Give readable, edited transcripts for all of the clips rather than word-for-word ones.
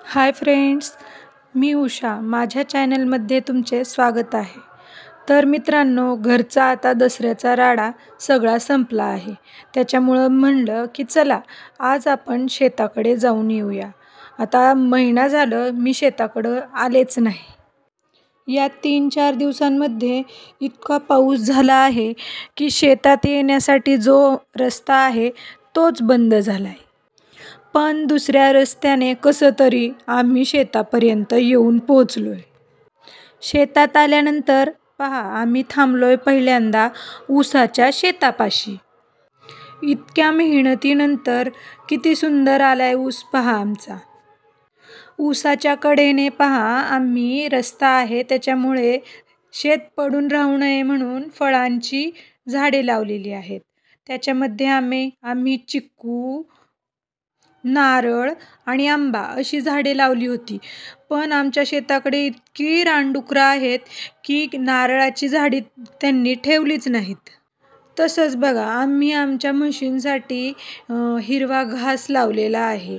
Hi friends, मी उषा. माझ्या चॅनलमध्ये तुमचे स्वागत आहे. तर मित्रांनो, घरचा आता दसऱ्याचा राडा सगळा संपला आहे. त्याच्यामुळं म्हणलं की चला आज आपण शेताकडे जाऊन येऊया. आता महिना झालं मी शेताकडं आलेच नाही. या 3-4 दिवसांमध्ये इतका पाऊस झाला आहे की शेतात येण्यासाठी जो रस्ता आहे तोच बंद झाला आहे. पण दुसऱ्या रस्त्याने कसं तरी आम्ही शेतापर्यंत येऊन पोहोचलोय. शेतात आल्यानंतर पहा, आम्ही थांबलोय पहिल्यांदा ऊसाच्या शेतापाशी. इतक्या मेहनतीनंतर किती सुंदर आलाय ऊस पहा आमचा. ऊसाच्या कडेने पहा आम्ही रस्ता आहे, त्याच्यामुळे शेत पडून राहू नये म्हणून फळांची झाडे लावलेली आहेत. त्याच्यामध्ये आम्ही चिक्कू, नारळ आणि आंबा अशी झाडे लावली होती. पण आमच्या शेताकडे इतकी रानडुकरं आहेत की नारळाची झाडी त्यांनी ठेवलीच नाहीत. तसंच बघा, आम्ही आमच्या म्हशींसाठी हिरवा घास लावलेला आहे,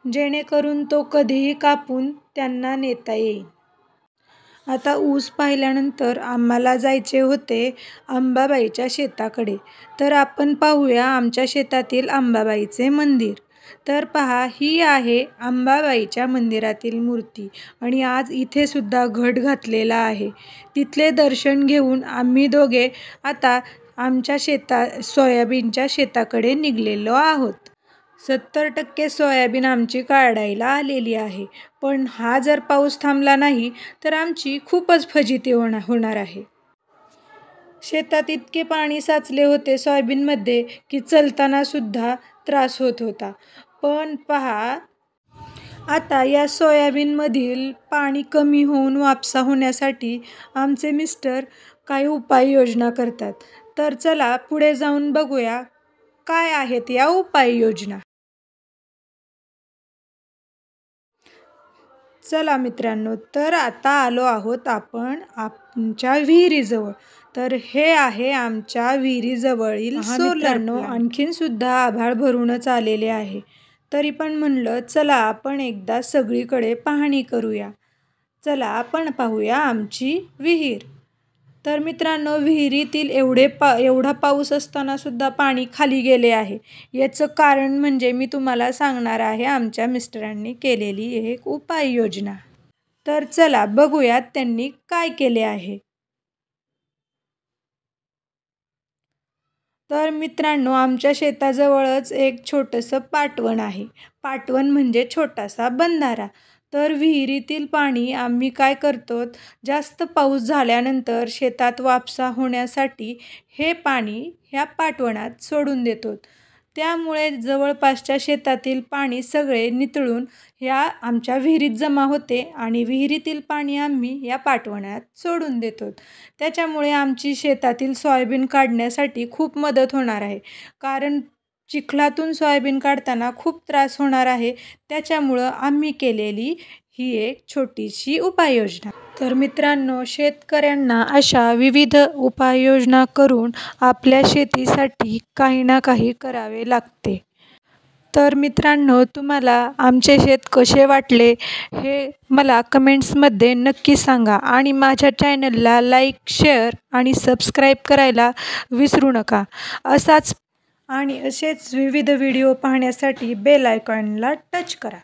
जेणेकरून तो कधीही कापून त्यांना नेता येईल. आता ऊस पाहिल्यानंतर आम्हाला जायचे होते अंबाबाईच्या शेताकडे. तर आपण पाहूया आमच्या शेतातील अंबाबाईचे मंदिर. तर पहा, ही आहे अंबाबाईच्या मंदिरातील मूर्ती आणि आज इथे सुद्धा घट घातलेला आहे. तिथले दर्शन घेऊन आम्ही दोघे आता आमच्या सोयाबीनच्या शेताकडे निघालेलो आहोत. 70% सोयाबीन आमची काढायला आलेली आहे. पण हा जर पाऊस थांबला नाही तर आमची खूपच फजिती होणार आहे. शेतात इतके पाणी साचले होते सोयाबीनमध्ये की चलताना सुद्धा त्रास होत होता. पण पहा, आता या सोयाबीनमधील पाणी कमी होऊन वापसा होण्यासाठी आमचे मिस्टर काही उपाययोजना करतात. तर चला पुढे जाऊन बघूया काय आहेत या उपाययोजना. चला मित्रांनो, तर आता आलो आहोत आपण आमच्या विहिरीजवळ. तर हे आहे आमच्या विहिरीजवळील मित्रांनो, आणखीन सुद्धा आभाळ भरूनच आलेले आहे. तरी पण म्हणलं चला आपण एकदा सगळीकडे पाहणी करूया. चला आपण पाहूया आमची विहीर. तर मित्रांनो, विहिरीतील एवढा पाऊस असताना सुद्धा पाणी खाली गेले आहे. याचं कारण म्हणजे मी तुम्हाला सांगणार आहे आमच्या मिस्टरांनी केलेली एक उपाययोजना. तर चला बघूयात त्यांनी काय केले आहे. तर मित्रांनो, आमच्या शेताजवळच एक छोटंसं पाटवण आहे. पाटवण म्हणजे छोटासा बंधारा. तर विहिरीतील पाणी आम्ही काय करतो, जास्त पाऊस झाल्यानंतर शेतात वापसा होण्यासाठी हे पाणी ह्या पाटवणात सोडून देतो. त्यामुळे जवळपासच्या शेतातील पाणी सगळे नितळून ह्या आमच्या विहिरीत जमा होते आणि विहिरीतील पाणी आम्ही या पाटवणात सोडून देतो. त्याच्यामुळे आमची शेतातील सोयाबीन काढण्यासाठी खूप मदत होणार आहे. कारण चिखलातून सोयाबीन काढताना खूप त्रास होणार आहे. त्याच्यामुळं आम्ही केलेली ही एक छोटीशी उपाययोजना. तर मित्रांनो, शेतकऱ्यांना अशा विविध उपाययोजना करून आपल्या शेतीसाठी काही ना काही करावे लागते. तर मित्रांनो, तुम्हाला आमचे शेत कसे वाटले हे मला कमेंट्समध्ये नक्की सांगा आणि माझ्या चॅनलला लाईक, शेअर आणि सबस्क्राईब करायला विसरू नका. असेच विविध व्हिडिओ पाहण्यासाठी बेल आयकॉनला टच करा.